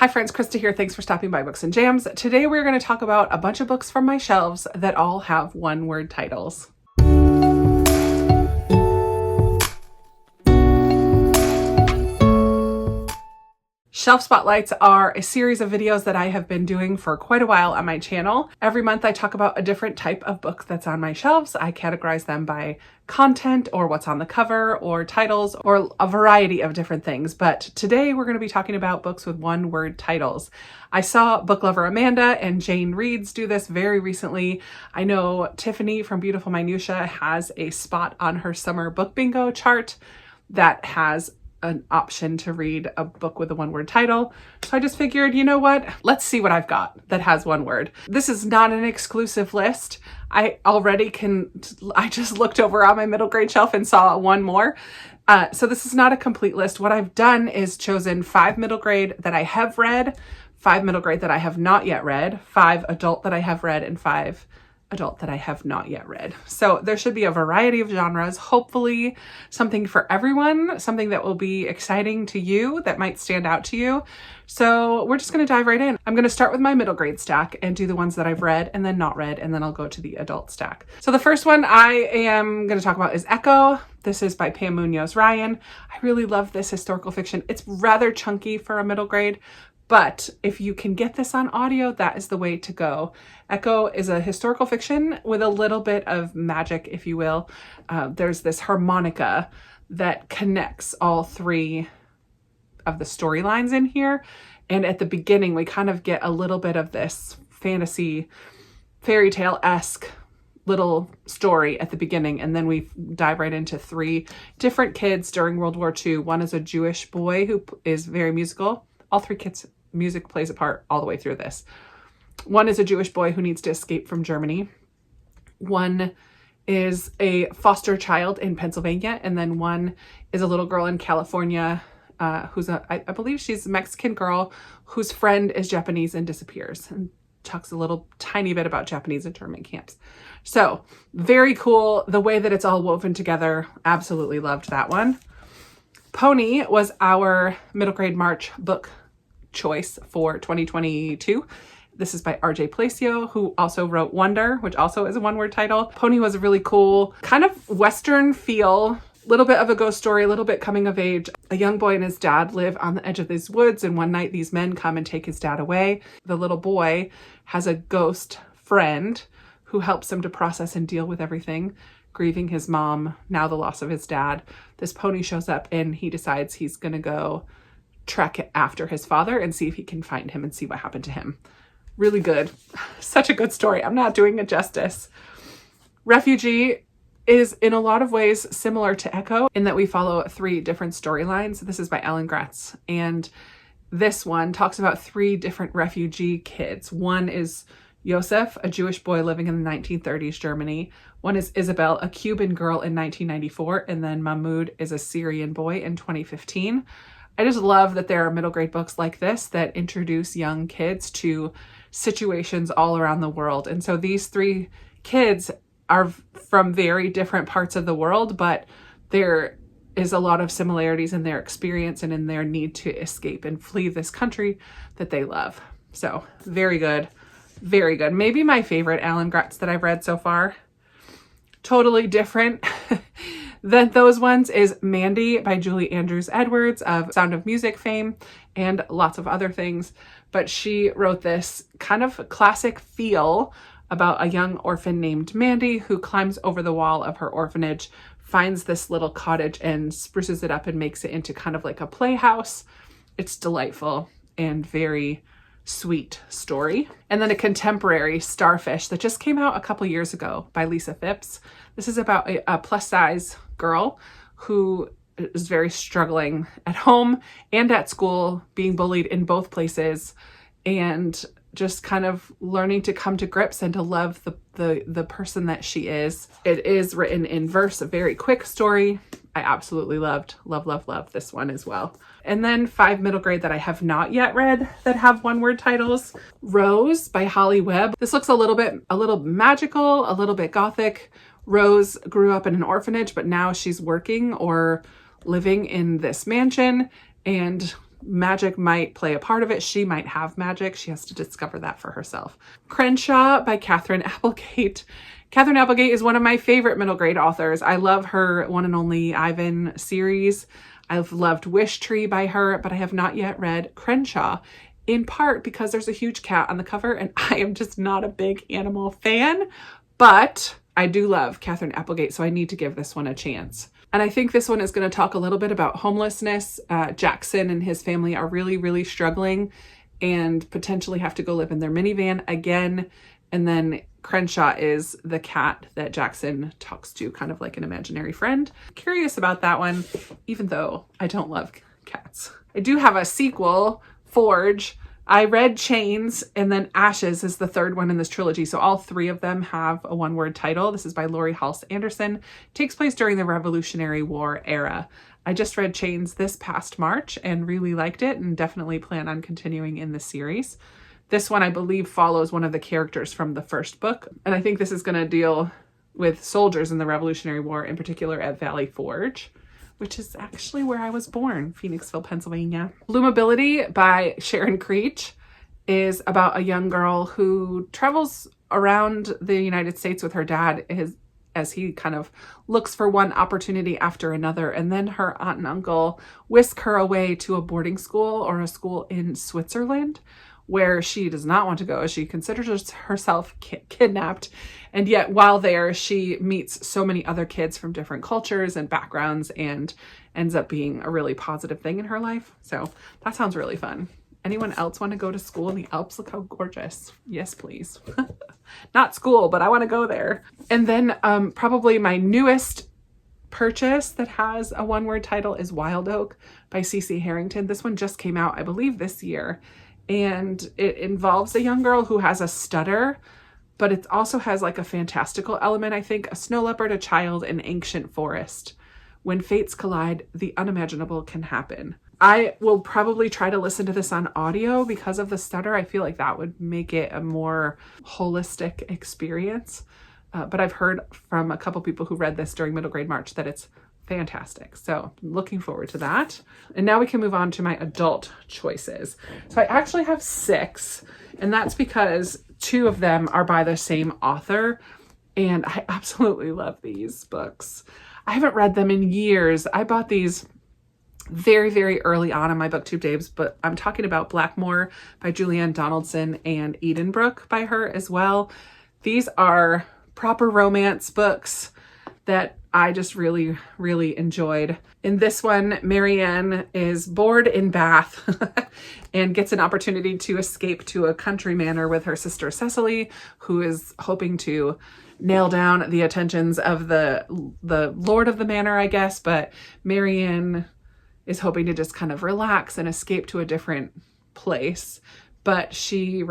Hi friends, Krista here. Thanks for stopping by Books and Jams. Today we're going to talk about a bunch of books from my shelves that all have one-word titles. Shelf Spotlights are a series of videos that I have been doing for quite a while on my channel. Every month I talk about a different type of book that's on my shelves. I categorize them by content or what's on the cover or titles or a variety of different things. But today we're going to be talking about books with one-word titles. I saw book lover Amanda and Jane Reeds do this very recently. I know Tiffany from Beautiful Minutia has a spot on her summer book bingo chart that has an option to read a book with a one-word title. So I just figured, you know what? Let's see what I've got that has one word. This is not an exclusive list. I just looked over on my middle grade shelf and saw one more. So this is not a complete list. What I've done is chosen 5 middle grade that I have read, 5 middle grade that I have not yet read, 5 adult that I have read, and 5 adult that I have not yet read. So there should be a variety of genres, hopefully something for everyone, something that will be exciting to you, that might stand out to you. So we're just going to dive right in. I'm going to start with my middle grade stack and do the ones that I've read and then not read, and then I'll go to the adult stack. So the first one I am going to talk about is Echo. This is by Pam Munoz Ryan. I really love this historical fiction. It's rather chunky for a middle grade, but if you can get this on audio, that is the way to go. Echo is a historical fiction with a little bit of magic, if you will. There's this harmonica that connects all 3 of the storylines in here. And at the beginning, we kind of get a little bit of this fantasy, fairy tale-esque little story at the beginning. And then we dive right into 3 different kids during World War II. One is a Jewish boy who is very musical. All 3 kids' music plays a part all the way through this. One is a Jewish boy who needs to escape from Germany. One is a foster child in Pennsylvania. And then one is a little girl in California who's I believe she's a Mexican girl whose friend is Japanese and disappears, and talks a little tiny bit about Japanese internment camps. So very cool. The way that it's all woven together, absolutely loved that one. Pony was our middle grade March book choice for 2022. This is by R.J. Palacio, who also wrote Wonder, which also is a one-word title. Pony was a really cool, kind of Western feel, little bit of a ghost story, a little bit coming of age. A young boy and his dad live on the edge of these woods, and one night these men come and take his dad away. The little boy has a ghost friend who helps him to process and deal with everything, grieving his mom, now the loss of his dad. This pony shows up and he decides he's going to go trek after his father and see if he can find him and see what happened to him. Really good. Such a good story. I'm not doing it justice. Refugee is in a lot of ways similar to Echo in that we follow 3 different storylines. This is by Ellen Gratz. And this one talks about 3 different refugee kids. One is Yosef, a Jewish boy living in the 1930s Germany. One is Isabel, a Cuban girl in 1994. And then Mahmoud is a Syrian boy in 2015. I just love that there are middle grade books like this that introduce young kids to situations all around the world. And so these 3 kids are from very different parts of the world, but there is a lot of similarities in their experience and in their need to escape and flee this country that they love. So very good. Very good. Maybe my favorite Ellen Gratz that I've read so far. Totally different than those ones is Mandy by Julie Andrews Edwards of Sound of Music fame and lots of other things. But she wrote this kind of classic feel about a young orphan named Mandy who climbs over the wall of her orphanage, finds this little cottage and spruces it up and makes it into kind of like a playhouse. It's delightful and very sweet story. And then a contemporary, Starfish, that just came out a couple years ago by Lisa Phipps. This is about a plus size girl who is very struggling at home and at school, being bullied in both places, and just kind of learning to come to grips and to love the person that she is. It is written in verse, a very quick story. I absolutely love this one as well. And then 5 middle grade that I have not yet read that have one-word titles. Rose by Holly Webb. This looks a little magical, a little bit gothic. Rose grew up in an orphanage, but now she's working or living in this mansion, and magic might play a part of it. She might have magic. She has to discover that for herself. Crenshaw by Catherine Applegate. Catherine Applegate is one of my favorite middle grade authors. I love her One and Only Ivan series. I've loved Wish Tree by her, but I have not yet read Crenshaw, in part because there's a huge cat on the cover and I am just not a big animal fan, but I do love Catherine Applegate, so I need to give this one a chance. And I think this one is going to talk a little bit about homelessness. Jackson and his family are really, really struggling and potentially have to go live in their minivan again. And then Crenshaw is the cat that Jackson talks to, kind of like an imaginary friend. Curious about that one, even though I don't love cats. I do have a sequel, Forge. I read Chains, and then Ashes is the third one in this trilogy. So all three of them have a one-word title. This is by Laurie Halse Anderson. Takes place during the Revolutionary War era. I just read Chains this past March and really liked it and definitely plan on continuing in the series. This one, I believe, follows one of the characters from the first book. And I think this is going to deal with soldiers in the Revolutionary War, in particular at Valley Forge, which is actually where I was born, Phoenixville, Pennsylvania. Bloomability by Sharon Creech is about a young girl who travels around the United States with her dad as he kind of looks for one opportunity after another. And then her aunt and uncle whisk her away to a boarding school or a school in Switzerland, where she does not want to go. She considers herself kidnapped. And yet while there, she meets so many other kids from different cultures and backgrounds and ends up being a really positive thing in her life. So that sounds really fun. Anyone else want to go to school in the Alps? Look how gorgeous. Yes, please. Not school, but I want to go there. And then probably my newest purchase that has a one-word title is Wild Oak by C.C. Harrington. This one just came out, I believe, this year. And it involves a young girl who has a stutter, but it also has like a fantastical element, I think. A snow leopard, a child, an ancient forest. When fates collide, the unimaginable can happen. I will probably try to listen to this on audio because of the stutter. I feel like that would make it a more holistic experience. But I've heard from a couple people who read this during Middle Grade March that it's fantastic. So looking forward to that. And now we can move on to my adult choices. So I actually have 6, and that's because 2 of them are by the same author. And I absolutely love these books. I haven't read them in years. I bought these very, very early on in my booktube days, but I'm talking about Blackmore by Julianne Donaldson and Edenbrook by her as well. These are proper romance books that I just really, really enjoyed. In this one, Marianne is bored in Bath and gets an opportunity to escape to a country manor with her sister Cecily, who is hoping to nail down the attentions of the lord of the manor, I guess. But Marianne is hoping to just kind of relax and escape to a different place. But she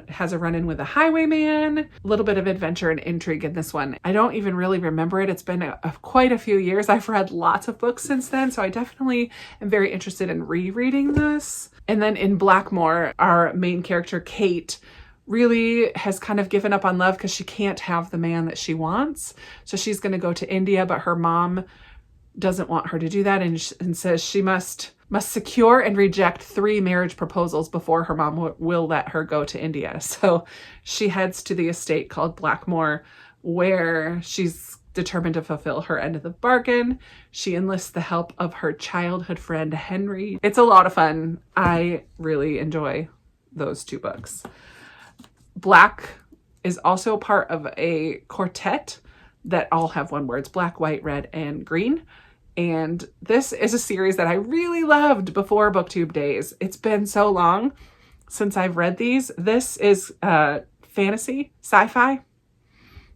has a run-in with a highwayman. A little bit of adventure and intrigue in this one. I don't even really remember it. It's been quite a few years. I've read lots of books since then, so I definitely am very interested in rereading this. And then in Blackmore, our main character, Kate, really has kind of given up on love because she can't have the man that she wants. So she's going to go to India, but her mom doesn't want her to do that and says she must secure and reject 3 marriage proposals before her mom will let her go to India. So she heads to the estate called Blackmore, where she's determined to fulfill her end of the bargain. She enlists the help of her childhood friend, Henry. It's a lot of fun. I really enjoy those 2 books. Black is also part of a quartet that all have one words: black, white, red, and green. And this is a series that I really loved before BookTube days. It's been so long since I've read these. This is fantasy, sci-fi,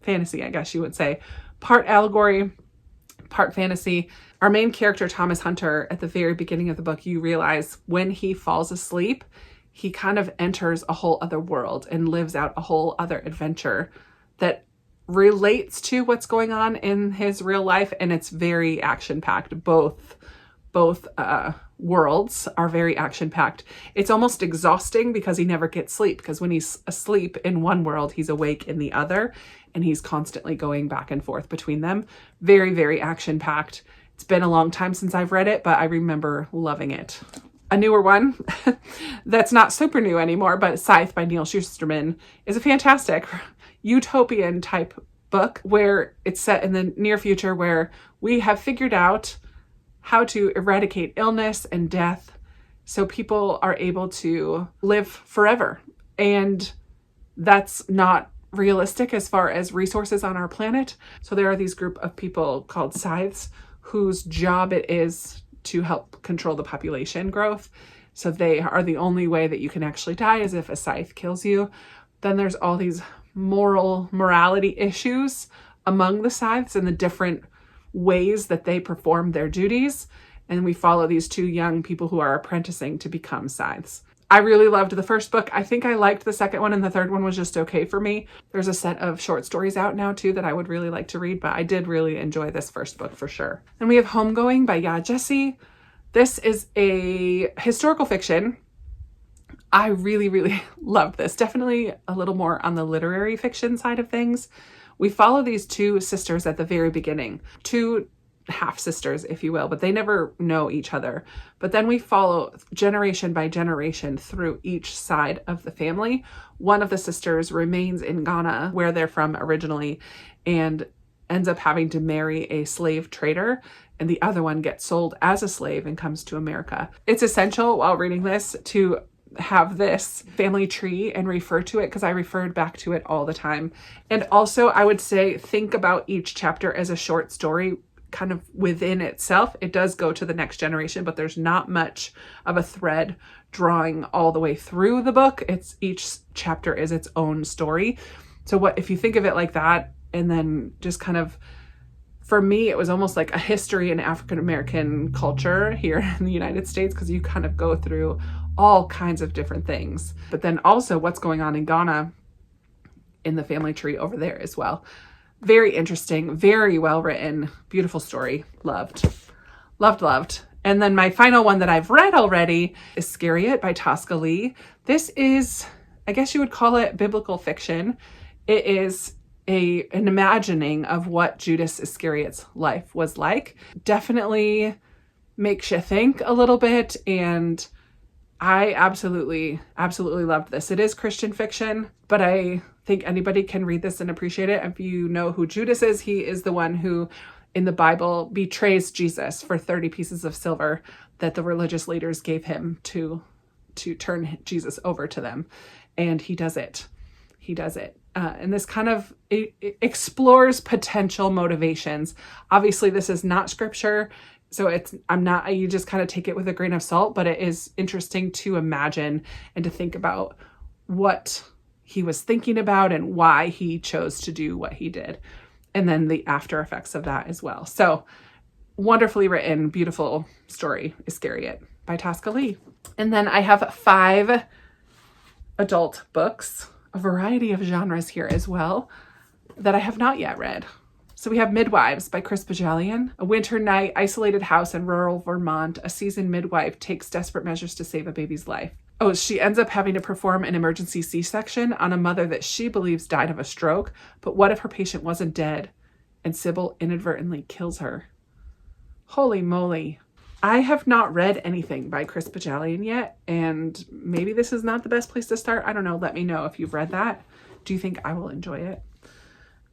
fantasy, I guess you would say. Part allegory, part fantasy. Our main character, Thomas Hunter, at the very beginning of the book, you realize when he falls asleep, he kind of enters a whole other world and lives out a whole other adventure that relates to what's going on in his real life, and it's very action-packed. Both worlds are very action-packed. It's almost exhausting because he never gets sleep, because when he's asleep in one world, he's awake in the other, and he's constantly going back and forth between them. Very, very action-packed. It's been a long time since I've read it, but I remember loving it. A newer one that's not super new anymore, but Scythe by Neil Shusterman is a fantastic utopian type book where it's set in the near future where we have figured out how to eradicate illness and death so people are able to live forever. And that's not realistic as far as resources on our planet. So there are these group of people called scythes whose job it is to help control the population growth. So they are the only way that you can actually die is if a scythe kills you. Then there's all these morality issues among the scythes and the different ways that they perform their duties. And we follow these two young people who are apprenticing to become scythes. I really loved the first book. I think I liked the second one, and the third one was just okay for me. There's a set of short stories out now too that I would really like to read, but I did really enjoy this first book for sure. And we have Homegoing by Ya Jesse. This is a historical fiction. I really, really loved this. Definitely a little more on the literary fiction side of things. We follow these two sisters at the very beginning, two half sisters, if you will, but they never know each other. But then we follow generation by generation through each side of the family. One of the sisters remains in Ghana, where they're from originally, and ends up having to marry a slave trader. And the other one gets sold as a slave and comes to America. It's essential while reading this to have this family tree and refer to it because I referred back to it all the time. And also I would say think about each chapter as a short story kind of within itself. It does go to the next generation, but there's not much of a thread drawing all the way through the book. It's each chapter is its own story. So what if you think of it like that, and then just kind of, for me, it was almost like a history in African-American culture here in the United States, because you kind of go through all kinds of different things. But then also what's going on in Ghana in the family tree over there as well. Very interesting, very well written, beautiful story. Loved. And then my final one that I've read already is Iscariot by Tosca Lee. This is, I guess you would call it biblical fiction. It is an imagining of what Judas Iscariot's life was like. Definitely makes you think a little bit, and I absolutely loved this. It is Christian fiction, but I think anybody can read this and appreciate it. If you know who Judas is, he is the one who in the Bible betrays Jesus for 30 pieces of silver that the religious leaders gave him to turn Jesus over to them. And he does it. And this kind of it explores potential motivations. Obviously, this is not scripture. So you just kind of take it with a grain of salt, but it is interesting to imagine and to think about what he was thinking about and why he chose to do what he did. And then the after effects of that as well. So wonderfully written, beautiful story, Iscariot by Tosca Lee. And then I have 5 adult books, a variety of genres here as well, that I have not yet read. So we have Midwives by Chris Bajalian. A winter night, isolated house in rural Vermont, a seasoned midwife takes desperate measures to save a baby's life. Oh, she ends up having to perform an emergency C-section on a mother that she believes died of a stroke. But what if her patient wasn't dead and Sybil inadvertently kills her? Holy moly. I have not read anything by Chris Bajalian yet, and maybe this is not the best place to start. I don't know. Let me know if you've read that. Do you think I will enjoy it?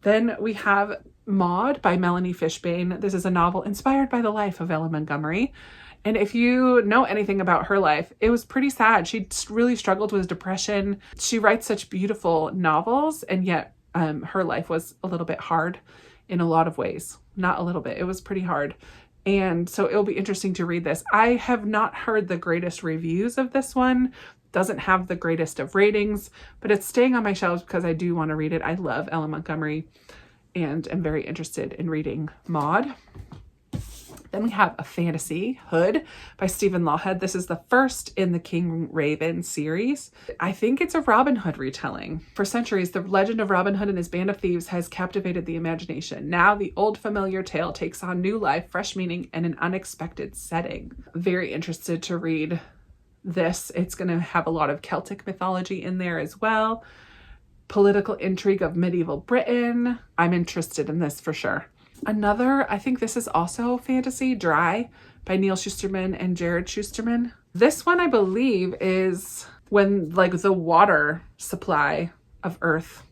Then we have Maud by Melanie Fishbane. This is a novel inspired by the life of Ella Montgomery. And if you know anything about her life, it was pretty sad. She really struggled with depression. She writes such beautiful novels, and yet her life was a little bit hard in a lot of ways. Not a little bit. It was pretty hard. And so it'll be interesting to read this. I have not heard the greatest reviews of this one. Doesn't have the greatest of ratings, but it's staying on my shelves because I do want to read it. I love Ella Montgomery and am very interested in reading Maud. Then we have a fantasy, Hood by Stephen Lawhead. This is the first in the King Raven series. I think it's a Robin Hood retelling. For centuries, the legend of Robin Hood and his band of thieves has captivated the imagination. Now the old familiar tale takes on new life, fresh meaning, and an unexpected setting. Very interested to read this. It's going to have a lot of Celtic mythology in there as well. Political intrigue of medieval Britain. I'm interested in this for sure. Another, I think this is also fantasy, Dry by Neil Shusterman and Jared Shusterman. This one, I believe, is when like the water supply of Earth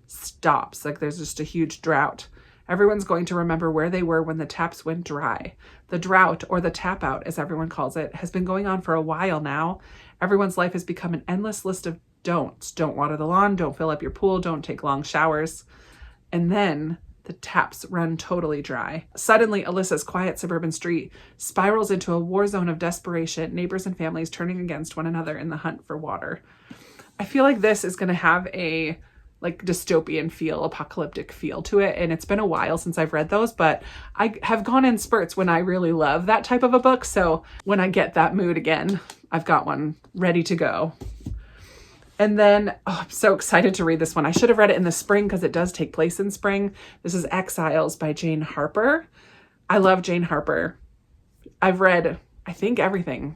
stops. Like there's just a huge drought. Everyone's going to remember where they were when the taps went dry. The drought, or the tap out, as everyone calls it, has been going on for a while now. Everyone's life has become an endless list of don'ts. Don't water the lawn, don't fill up your pool, don't take long showers. And then the taps run totally dry. Suddenly, Alyssa's quiet suburban street spirals into a war zone of desperation, neighbors and families turning against one another in the hunt for water. I feel like this is going to have a like dystopian feel, apocalyptic feel to it. And it's been a while since I've read those, but I have gone in spurts when I really love that type of a book. So when I get that mood again, I've got one ready to go. And then, I'm so excited to read this one. I should have read it in the spring because it does take place in spring. This is Exiles by Jane Harper. I love Jane Harper. I've read, I think, everything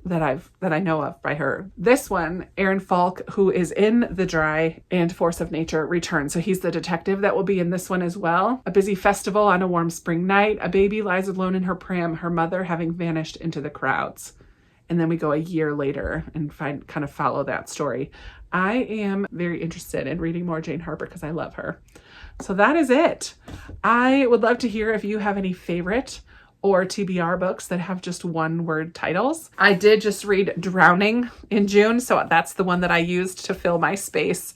that I know of by her. This one, Aaron Falk, who is in The Dry and Force of Nature, returns. So he's the detective that will be in this one as well. A busy festival on a warm spring night. A baby lies alone in her pram, her mother having vanished into the crowds. And then we go a year later and kind of follow that story. I am very interested in reading more Jane Harper because I love her. So that is it. I would love to hear if you have any favorite or TBR books that have just one word titles. I did just read Drowning in June, so that's the one that I used to fill my space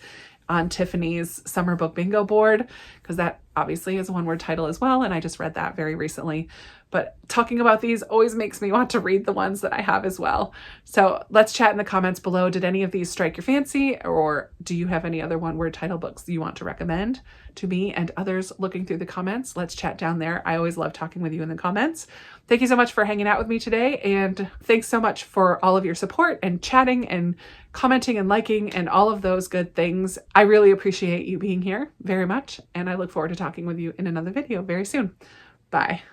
on Tiffany's summer book bingo board, because that obviously is a one word title as well, and I just read that very recently. But talking about these always makes me want to read the ones that I have as well. So let's chat in the comments below. Did any of these strike your fancy, or do you have any other one word title books you want to recommend to me and others looking through the comments? Let's chat down there. I always love talking with you in the comments. Thank you so much for hanging out with me today, and thanks so much for all of your support and chatting and commenting and liking and all of those good things. I really appreciate you being here very much, and I look forward to talking with you in another video very soon. Bye.